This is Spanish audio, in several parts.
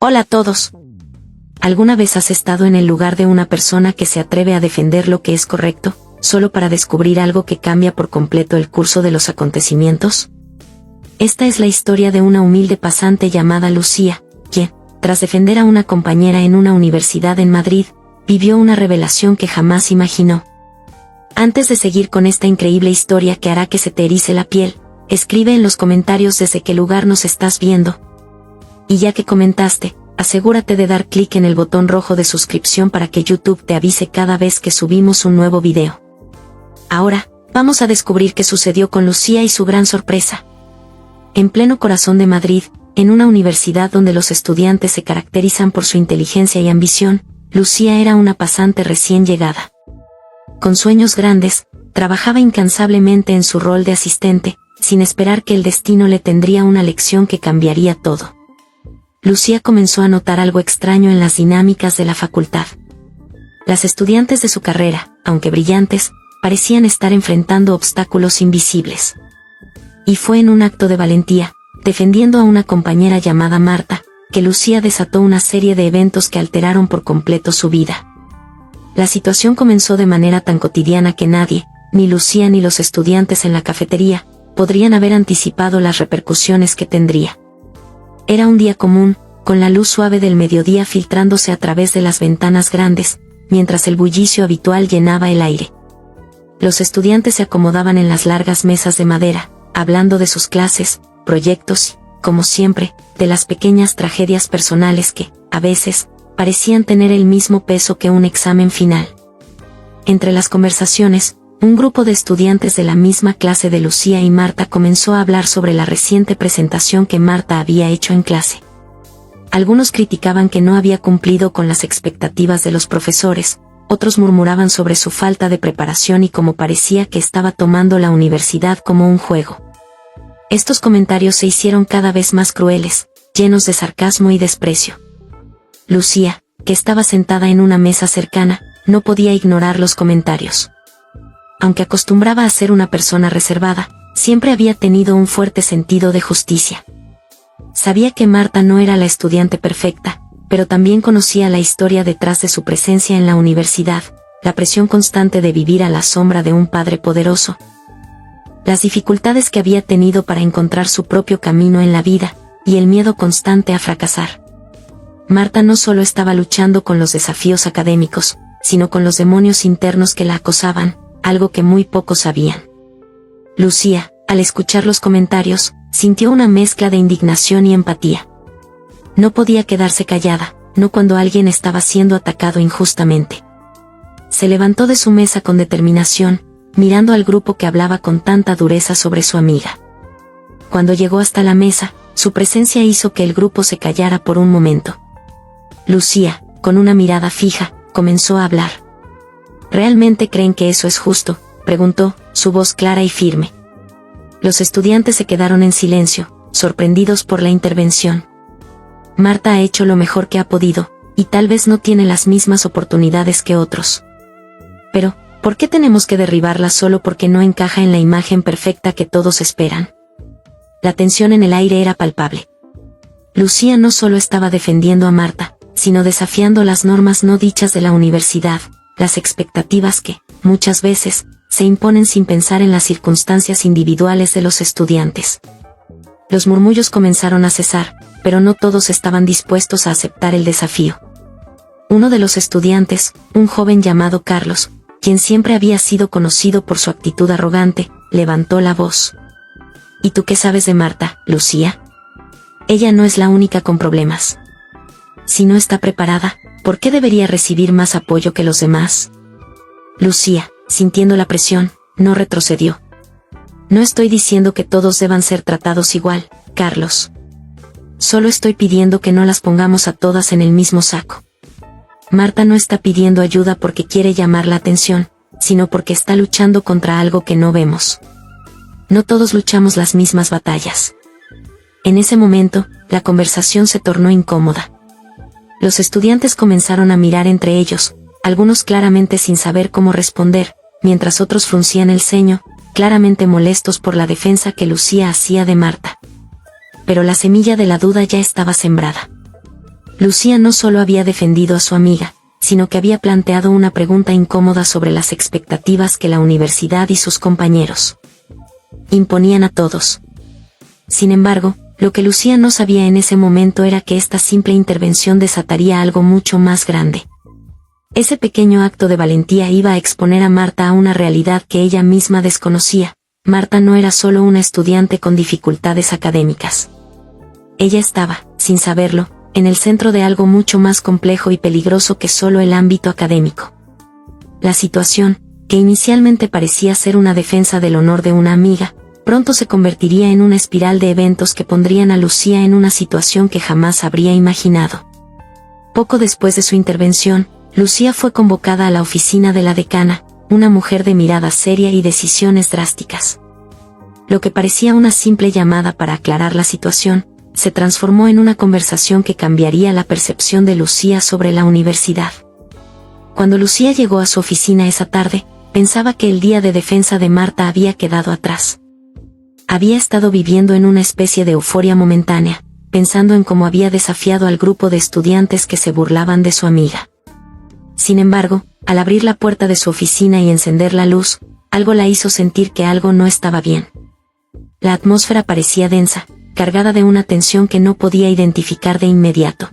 Hola a todos. ¿Alguna vez has estado en el lugar de una persona que se atreve a defender lo que es correcto, solo para descubrir algo que cambia por completo el curso de los acontecimientos? Esta es la historia de una humilde pasante llamada Lucía, quien, tras defender a una compañera en una universidad en Madrid, vivió una revelación que jamás imaginó. Antes de seguir con esta increíble historia que hará que se te erice la piel, escribe en los comentarios desde qué lugar nos estás viendo. Y ya que comentaste, asegúrate de dar clic en el botón rojo de suscripción para que YouTube te avise cada vez que subimos un nuevo video. Ahora, vamos a descubrir qué sucedió con Lucía y su gran sorpresa. En pleno corazón de Madrid, en una universidad donde los estudiantes se caracterizan por su inteligencia y ambición, Lucía era una pasante recién llegada. Con sueños grandes, trabajaba incansablemente en su rol de asistente, sin esperar que el destino le tendría una lección que cambiaría todo. Lucía comenzó a notar algo extraño en las dinámicas de la facultad. Las estudiantes de su carrera, aunque brillantes, parecían estar enfrentando obstáculos invisibles. Y fue en un acto de valentía, defendiendo a una compañera llamada Marta, que Lucía desató una serie de eventos que alteraron por completo su vida. La situación comenzó de manera tan cotidiana que nadie, ni Lucía ni los estudiantes en la cafetería, podrían haber anticipado las repercusiones que tendría. Era un día común, con la luz suave del mediodía filtrándose a través de las ventanas grandes, mientras el bullicio habitual llenaba el aire. Los estudiantes se acomodaban en las largas mesas de madera, hablando de sus clases, proyectos y, como siempre, de las pequeñas tragedias personales que, a veces, parecían tener el mismo peso que un examen final. Entre las conversaciones, un grupo de estudiantes de la misma clase de Lucía y Marta comenzó a hablar sobre la reciente presentación que Marta había hecho en clase. Algunos criticaban que no había cumplido con las expectativas de los profesores, otros murmuraban sobre su falta de preparación y cómo parecía que estaba tomando la universidad como un juego. Estos comentarios se hicieron cada vez más crueles, llenos de sarcasmo y desprecio. Lucía, que estaba sentada en una mesa cercana, no podía ignorar los comentarios. Aunque acostumbraba a ser una persona reservada, siempre había tenido un fuerte sentido de justicia. Sabía que Marta no era la estudiante perfecta, pero también conocía la historia detrás de su presencia en la universidad, la presión constante de vivir a la sombra de un padre poderoso, las dificultades que había tenido para encontrar su propio camino en la vida, y el miedo constante a fracasar. Marta no solo estaba luchando con los desafíos académicos, sino con los demonios internos que la acosaban, algo que muy pocos sabían. Lucía, al escuchar los comentarios, sintió una mezcla de indignación y empatía. No podía quedarse callada, no cuando alguien estaba siendo atacado injustamente. Se levantó de su mesa con determinación, mirando al grupo que hablaba con tanta dureza sobre su amiga. Cuando llegó hasta la mesa, su presencia hizo que el grupo se callara por un momento. Lucía, con una mirada fija, comenzó a hablar. ¿Realmente creen que eso es justo?, preguntó, su voz clara y firme. Los estudiantes se quedaron en silencio, sorprendidos por la intervención. Marta ha hecho lo mejor que ha podido, y tal vez no tiene las mismas oportunidades que otros. Pero, ¿por qué tenemos que derribarla solo porque no encaja en la imagen perfecta que todos esperan? La tensión en el aire era palpable. Lucía no solo estaba defendiendo a Marta, sino desafiando las normas no dichas de la universidad, las expectativas que, muchas veces, se imponen sin pensar en las circunstancias individuales de los estudiantes. Los murmullos comenzaron a cesar, pero no todos estaban dispuestos a aceptar el desafío. Uno de los estudiantes, un joven llamado Carlos, quien siempre había sido conocido por su actitud arrogante, levantó la voz. ¿Y tú qué sabes de Marta, Lucía? Ella no es la única con problemas. Si no está preparada, ¿por qué debería recibir más apoyo que los demás? Lucía, sintiendo la presión, no retrocedió. No estoy diciendo que todos deban ser tratados igual, Carlos. Solo estoy pidiendo que no las pongamos a todas en el mismo saco. Marta no está pidiendo ayuda porque quiere llamar la atención, sino porque está luchando contra algo que no vemos. No todos luchamos las mismas batallas. En ese momento, la conversación se tornó incómoda. Los estudiantes comenzaron a mirar entre ellos, algunos claramente sin saber cómo responder, mientras otros fruncían el ceño, claramente molestos por la defensa que Lucía hacía de Marta. Pero la semilla de la duda ya estaba sembrada. Lucía no solo había defendido a su amiga, sino que había planteado una pregunta incómoda sobre las expectativas que la universidad y sus compañeros imponían a todos. Sin embargo, lo que Lucía no sabía en ese momento era que esta simple intervención desataría algo mucho más grande. Ese pequeño acto de valentía iba a exponer a Marta a una realidad que ella misma desconocía. Marta no era solo una estudiante con dificultades académicas. Ella estaba, sin saberlo, en el centro de algo mucho más complejo y peligroso que solo el ámbito académico. La situación, que inicialmente parecía ser una defensa del honor de una amiga, pronto se convertiría en una espiral de eventos que pondrían a Lucía en una situación que jamás habría imaginado. Poco después de su intervención, Lucía fue convocada a la oficina de la decana, una mujer de mirada seria y decisiones drásticas. Lo que parecía una simple llamada para aclarar la situación, se transformó en una conversación que cambiaría la percepción de Lucía sobre la universidad. Cuando Lucía llegó a su oficina esa tarde, pensaba que el día de defensa de Marta había quedado atrás. Había estado viviendo en una especie de euforia momentánea, pensando en cómo había desafiado al grupo de estudiantes que se burlaban de su amiga. Sin embargo, al abrir la puerta de su oficina y encender la luz, algo la hizo sentir que algo no estaba bien. La atmósfera parecía densa, cargada de una tensión que no podía identificar de inmediato.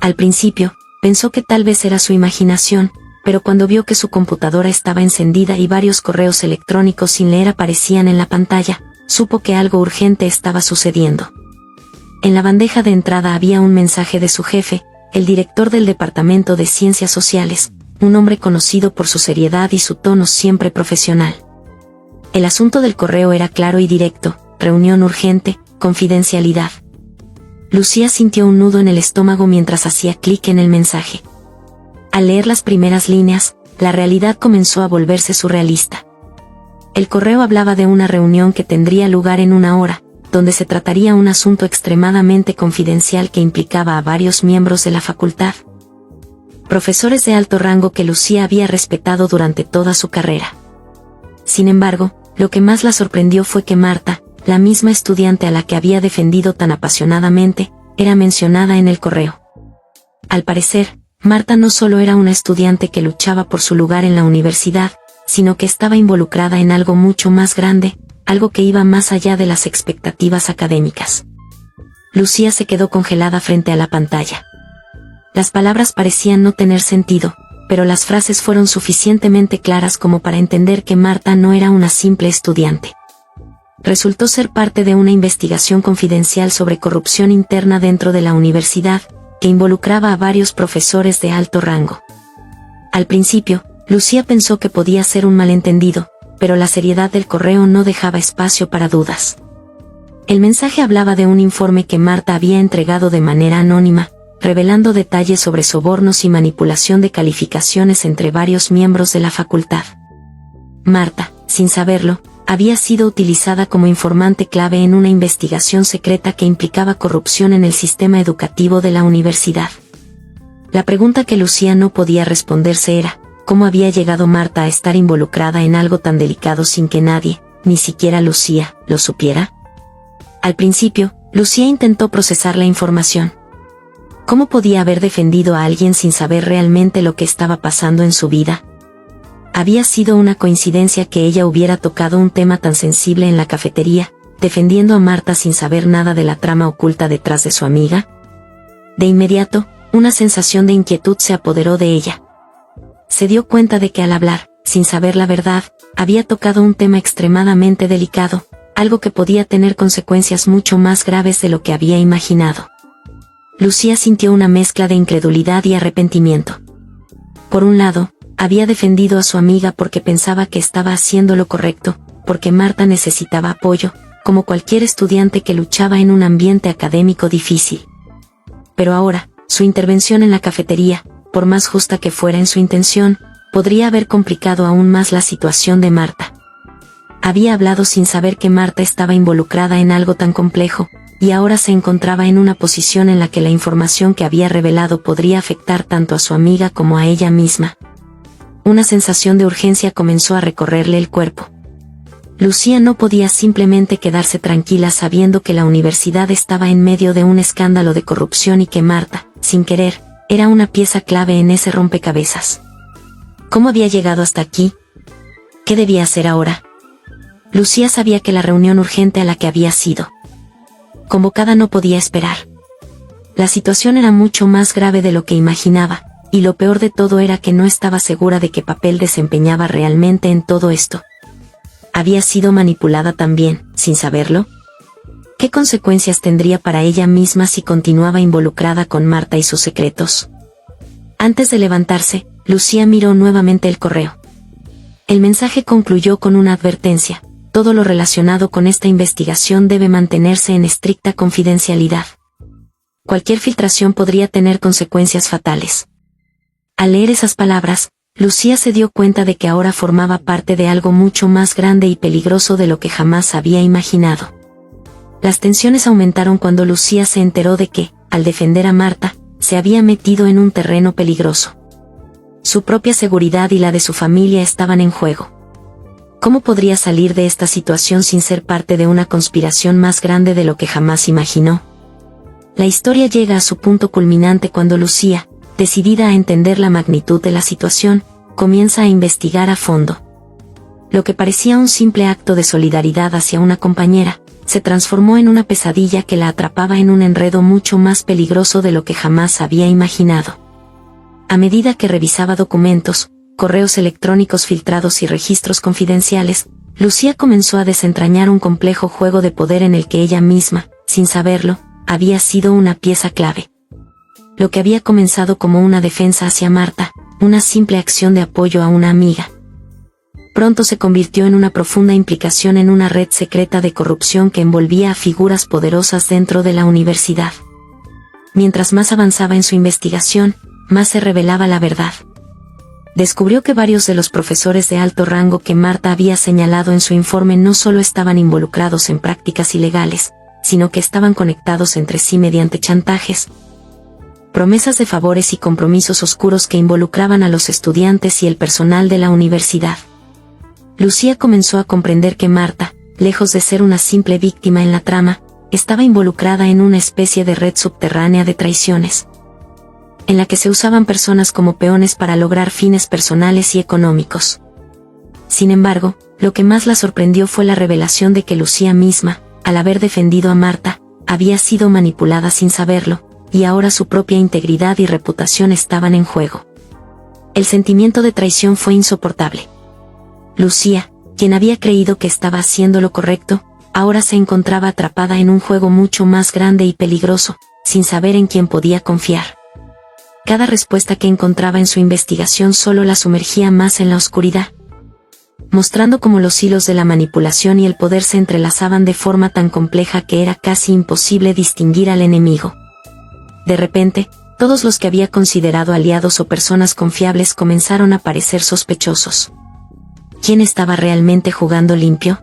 Al principio, pensó que tal vez era su imaginación, pero cuando vio que su computadora estaba encendida y varios correos electrónicos sin leer aparecían en la pantalla, supo que algo urgente estaba sucediendo. En la bandeja de entrada había un mensaje de su jefe, el director del Departamento de Ciencias Sociales, un hombre conocido por su seriedad y su tono siempre profesional. El asunto del correo era claro y directo: reunión urgente, confidencialidad. Lucía sintió un nudo en el estómago mientras hacía clic en el mensaje. Al leer las primeras líneas, la realidad comenzó a volverse surrealista. El correo hablaba de una reunión que tendría lugar en una hora, donde se trataría un asunto extremadamente confidencial que implicaba a varios miembros de la facultad. Profesores de alto rango que Lucía había respetado durante toda su carrera. Sin embargo, lo que más la sorprendió fue que Marta, la misma estudiante a la que había defendido tan apasionadamente, era mencionada en el correo. Al parecer, Marta no solo era una estudiante que luchaba por su lugar en la universidad, sino que estaba involucrada en algo mucho más grande, algo que iba más allá de las expectativas académicas. Lucía se quedó congelada frente a la pantalla. Las palabras parecían no tener sentido, pero las frases fueron suficientemente claras como para entender que Marta no era una simple estudiante. Resultó ser parte de una investigación confidencial sobre corrupción interna dentro de la universidad, que involucraba a varios profesores de alto rango. Al principio, Lucía pensó que podía ser un malentendido, pero la seriedad del correo no dejaba espacio para dudas. El mensaje hablaba de un informe que Marta había entregado de manera anónima, revelando detalles sobre sobornos y manipulación de calificaciones entre varios miembros de la facultad. Marta, sin saberlo, había sido utilizada como informante clave en una investigación secreta que implicaba corrupción en el sistema educativo de la universidad. La pregunta que Lucía no podía responderse era: ¿cómo había llegado Marta a estar involucrada en algo tan delicado sin que nadie, ni siquiera Lucía, lo supiera? Al principio, Lucía intentó procesar la información. ¿Cómo podía haber defendido a alguien sin saber realmente lo que estaba pasando en su vida? ¿Había sido una coincidencia que ella hubiera tocado un tema tan sensible en la cafetería, defendiendo a Marta sin saber nada de la trama oculta detrás de su amiga? De inmediato, una sensación de inquietud se apoderó de ella. Se dio cuenta de que al hablar, sin saber la verdad, había tocado un tema extremadamente delicado, algo que podía tener consecuencias mucho más graves de lo que había imaginado. Lucía sintió una mezcla de incredulidad y arrepentimiento. Por un lado, había defendido a su amiga porque pensaba que estaba haciendo lo correcto, porque Marta necesitaba apoyo, como cualquier estudiante que luchaba en un ambiente académico difícil. Pero ahora, su intervención en la cafetería, por más justa que fuera en su intención, podría haber complicado aún más la situación de Marta. Había hablado sin saber que Marta estaba involucrada en algo tan complejo, y ahora se encontraba en una posición en la que la información que había revelado podría afectar tanto a su amiga como a ella misma. Una sensación de urgencia comenzó a recorrerle el cuerpo. Lucía no podía simplemente quedarse tranquila sabiendo que la universidad estaba en medio de un escándalo de corrupción y que Marta, sin querer, era una pieza clave en ese rompecabezas. ¿Cómo había llegado hasta aquí? ¿Qué debía hacer ahora? Lucía sabía que la reunión urgente a la que había sido convocada no podía esperar. La situación era mucho más grave de lo que imaginaba, y lo peor de todo era que no estaba segura de qué papel desempeñaba realmente en todo esto. ¿Había sido manipulada también, sin saberlo? ¿Qué consecuencias tendría para ella misma si continuaba involucrada con Marta y sus secretos? Antes de levantarse, Lucía miró nuevamente el correo. El mensaje concluyó con una advertencia: todo lo relacionado con esta investigación debe mantenerse en estricta confidencialidad. Cualquier filtración podría tener consecuencias fatales. Al leer esas palabras, Lucía se dio cuenta de que ahora formaba parte de algo mucho más grande y peligroso de lo que jamás había imaginado. Las tensiones aumentaron cuando Lucía se enteró de que, al defender a Marta, se había metido en un terreno peligroso. Su propia seguridad y la de su familia estaban en juego. ¿Cómo podría salir de esta situación sin ser parte de una conspiración más grande de lo que jamás imaginó? La historia llega a su punto culminante cuando Lucía, decidida a entender la magnitud de la situación, comienza a investigar a fondo. Lo que parecía un simple acto de solidaridad hacia una compañera, se transformó en una pesadilla que la atrapaba en un enredo mucho más peligroso de lo que jamás había imaginado. A medida que revisaba documentos, correos electrónicos filtrados y registros confidenciales, Lucía comenzó a desentrañar un complejo juego de poder en el que ella misma, sin saberlo, había sido una pieza clave. Lo que había comenzado como una defensa hacia Marta, una simple acción de apoyo a una amiga, pronto se convirtió en una profunda implicación en una red secreta de corrupción que envolvía a figuras poderosas dentro de la universidad. Mientras más avanzaba en su investigación, más se revelaba la verdad. Descubrió que varios de los profesores de alto rango que Marta había señalado en su informe no solo estaban involucrados en prácticas ilegales, sino que estaban conectados entre sí mediante chantajes, promesas de favores y compromisos oscuros que involucraban a los estudiantes y el personal de la universidad. Lucía comenzó a comprender que Marta, lejos de ser una simple víctima en la trama, estaba involucrada en una especie de red subterránea de traiciones, en la que se usaban personas como peones para lograr fines personales y económicos. Sin embargo, lo que más la sorprendió fue la revelación de que Lucía misma, al haber defendido a Marta, había sido manipulada sin saberlo, y ahora su propia integridad y reputación estaban en juego. El sentimiento de traición fue insoportable. Lucía, quien había creído que estaba haciendo lo correcto, ahora se encontraba atrapada en un juego mucho más grande y peligroso, sin saber en quién podía confiar. Cada respuesta que encontraba en su investigación solo la sumergía más en la oscuridad, mostrando cómo los hilos de la manipulación y el poder se entrelazaban de forma tan compleja que era casi imposible distinguir al enemigo. De repente, todos los que había considerado aliados o personas confiables comenzaron a parecer sospechosos. ¿Quién estaba realmente jugando limpio?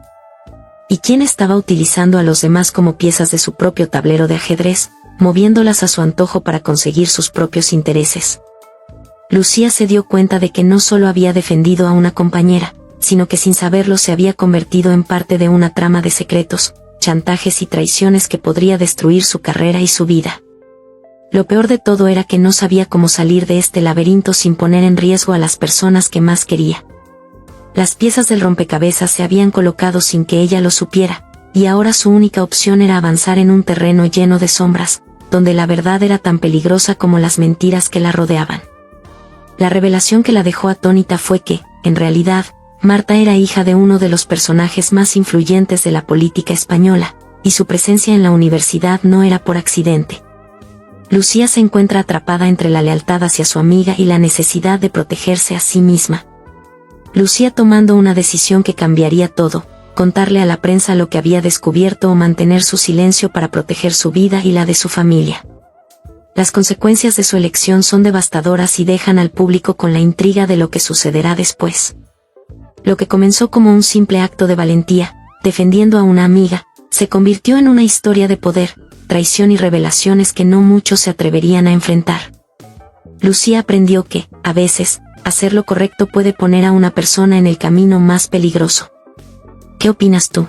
¿Y quién estaba utilizando a los demás como piezas de su propio tablero de ajedrez, moviéndolas a su antojo para conseguir sus propios intereses? Lucía se dio cuenta de que no solo había defendido a una compañera, sino que sin saberlo se había convertido en parte de una trama de secretos, chantajes y traiciones que podría destruir su carrera y su vida. Lo peor de todo era que no sabía cómo salir de este laberinto sin poner en riesgo a las personas que más quería. Las piezas del rompecabezas se habían colocado sin que ella lo supiera, y ahora su única opción era avanzar en un terreno lleno de sombras, donde la verdad era tan peligrosa como las mentiras que la rodeaban. La revelación que la dejó atónita fue que, en realidad, Marta era hija de uno de los personajes más influyentes de la política española, y su presencia en la universidad no era por accidente. Lucía se encuentra atrapada entre la lealtad hacia su amiga y la necesidad de protegerse a sí misma. Lucía tomando una decisión que cambiaría todo: contarle a la prensa lo que había descubierto o mantener su silencio para proteger su vida y la de su familia. Las consecuencias de su elección son devastadoras y dejan al público con la intriga de lo que sucederá después. Lo que comenzó como un simple acto de valentía, defendiendo a una amiga, se convirtió en una historia de poder, traición y revelaciones que no muchos se atreverían a enfrentar. Lucía aprendió que, a veces, hacer lo correcto puede poner a una persona en el camino más peligroso. ¿Qué opinas tú?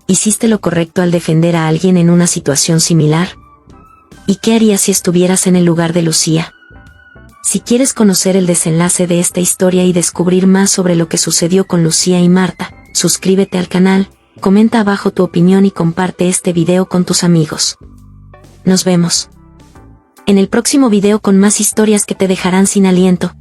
¿Hiciste lo correcto al defender a alguien en una situación similar? ¿Y qué harías si estuvieras en el lugar de Lucía? Si quieres conocer el desenlace de esta historia y descubrir más sobre lo que sucedió con Lucía y Marta, suscríbete al canal, comenta abajo tu opinión y comparte este video con tus amigos. Nos vemos en el próximo video con más historias que te dejarán sin aliento.